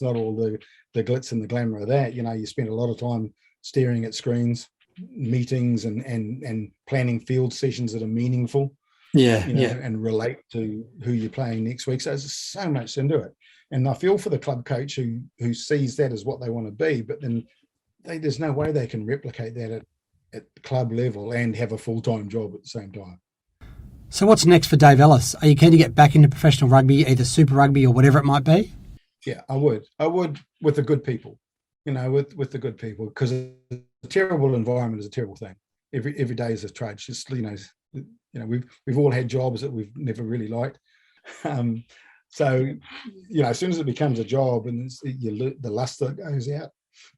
not all the glitz and the glamour of that. You spend a lot of time staring at screens, meetings, and planning field sessions that are meaningful. And relate to who you're playing next week. So there's so much into it, and I feel for the club coach who sees that as what they want to be, but then there's no way they can replicate that at club level and have a full-time job at the same time. So what's next for Dave Ellis? Are you keen to get back into professional rugby, either Super Rugby or whatever it might be? Yeah, I would with the good people, with the good people, because a terrible environment is a terrible thing. Every day is a trade. Just we've all had jobs that we've never really liked. So, as soon as it becomes a job and the luster goes out,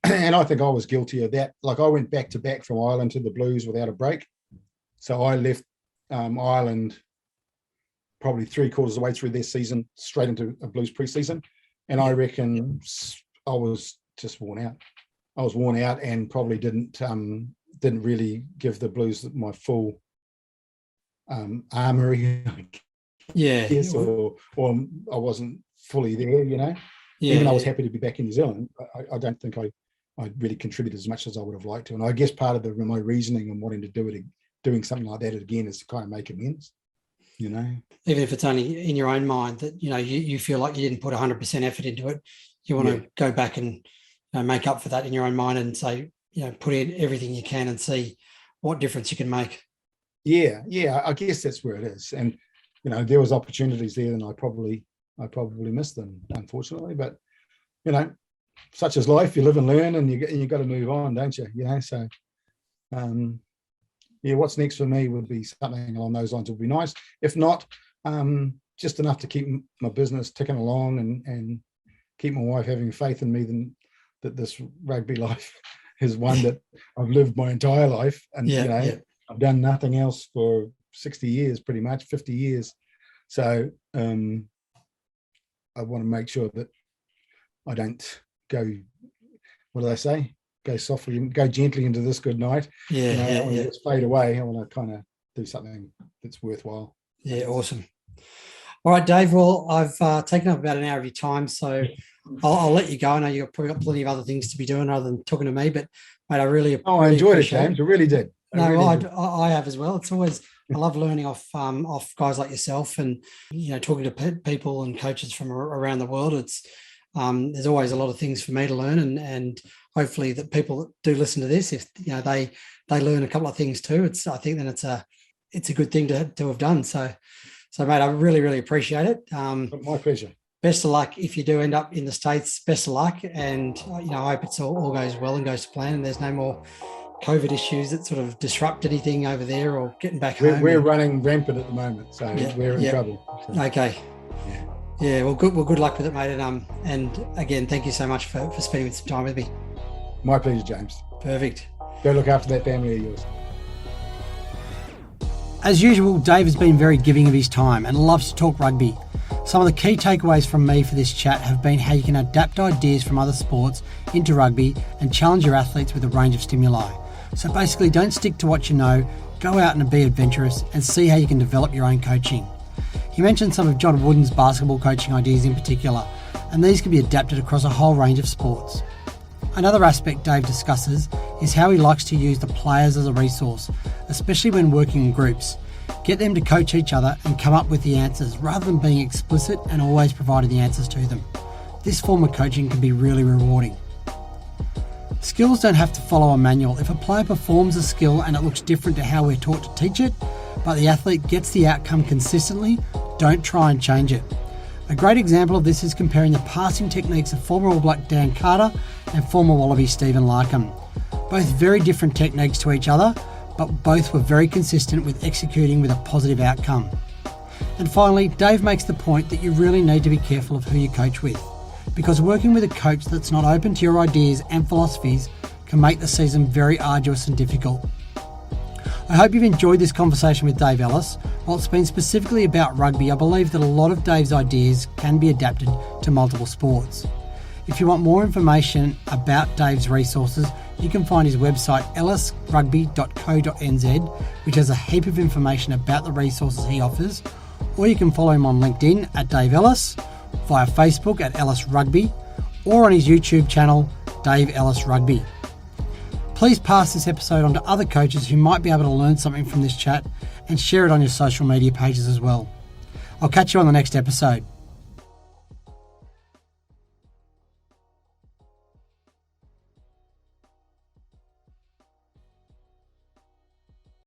and I think I was guilty of that. Like, I went back to back from Ireland to the Blues without a break. So I left Ireland probably 3/4 of the way through their season, straight into a Blues preseason. And I reckon I was just worn out. I was worn out and probably didn't really give the Blues my full armory. Yes, or I wasn't fully there, Even though I was happy to be back in New Zealand, I don't think I really contributed as much as I would have liked to. And I guess part of my reasoning and wanting to doing something like that again is to kind of make amends, Even if it's only in your own mind that, you feel like you didn't put 100% effort into it, you want to go back and make up for that in your own mind and say, put in everything you can and see what difference you can make. Yeah, I guess that's where it is. And, there was opportunities there and I probably missed them, unfortunately. But, such is life. You live and learn, and you got to move on, don't you? So, what's next for me would be something along those lines would be nice. If not, just enough to keep my business ticking along and keep my wife having faith in me that this rugby life is one that I've lived my entire life. And, I've done nothing else for 60 years, pretty much 50 years. So I want to make sure that I don't go, what do they say? Go softly, go gently into this good night. I want to just fade away. I want to kind of do something that's worthwhile. Yeah, awesome. All right, Dave. Well, I've taken up about an hour of your time, so I'll let you go. I know you've probably got plenty of other things to be doing other than talking to me, but mate, I enjoyed it, James. I really did. I have as well. It's always, I love learning off guys like yourself and, talking to people and coaches from around the world. It's, there's always a lot of things for me to learn and hopefully that people that do listen to this, if, they learn a couple of things too. I think that it's a good thing to have done. So mate, I really, really appreciate it. My pleasure. Best of luck if you do end up in the States. Best of luck. And, I hope it's all goes well and goes to plan and there's no more COVID issues that sort of disrupt anything over there or getting back home. We're running rampant at the moment, so we're in trouble. So. Okay. Yeah. Well, good luck with it, mate. And again, thank you so much for spending some time with me. My pleasure, James. Perfect. Go look after that family of yours. As usual, Dave has been very giving of his time and loves to talk rugby. Some of the key takeaways from me for this chat have been how you can adapt ideas from other sports into rugby and challenge your athletes with a range of stimuli. So basically, don't stick to what you know, go out and be adventurous and see how you can develop your own coaching. He mentioned some of John Wooden's basketball coaching ideas in particular, and these can be adapted across a whole range of sports. Another aspect Dave discusses is how he likes to use the players as a resource, especially when working in groups. Get them to coach each other and come up with the answers rather than being explicit and always providing the answers to them. This form of coaching can be really rewarding. Skills don't have to follow a manual. If a player performs a skill and it looks different to how we're taught to teach it, but the athlete gets the outcome consistently, don't try and change it. A great example of this is comparing the passing techniques of former All Black Dan Carter and former Wallaby Stephen Larkham. Both very different techniques to each other, but both were very consistent with executing with a positive outcome. And finally, Dave makes the point that you really need to be careful of who you coach with, because working with a coach that's not open to your ideas and philosophies can make the season very arduous and difficult. I hope you've enjoyed this conversation with Dave Ellis. While it's been specifically about rugby, I believe that a lot of Dave's ideas can be adapted to multiple sports. If you want more information about Dave's resources, you can find his website ellisrugby.co.nz, which has a heap of information about the resources he offers, or you can follow him on LinkedIn at Dave Ellis, via Facebook at Ellis Rugby, or on his YouTube channel, Dave Ellis Rugby. Please pass this episode on to other coaches who might be able to learn something from this chat and share it on your social media pages as well. I'll catch you on the next episode.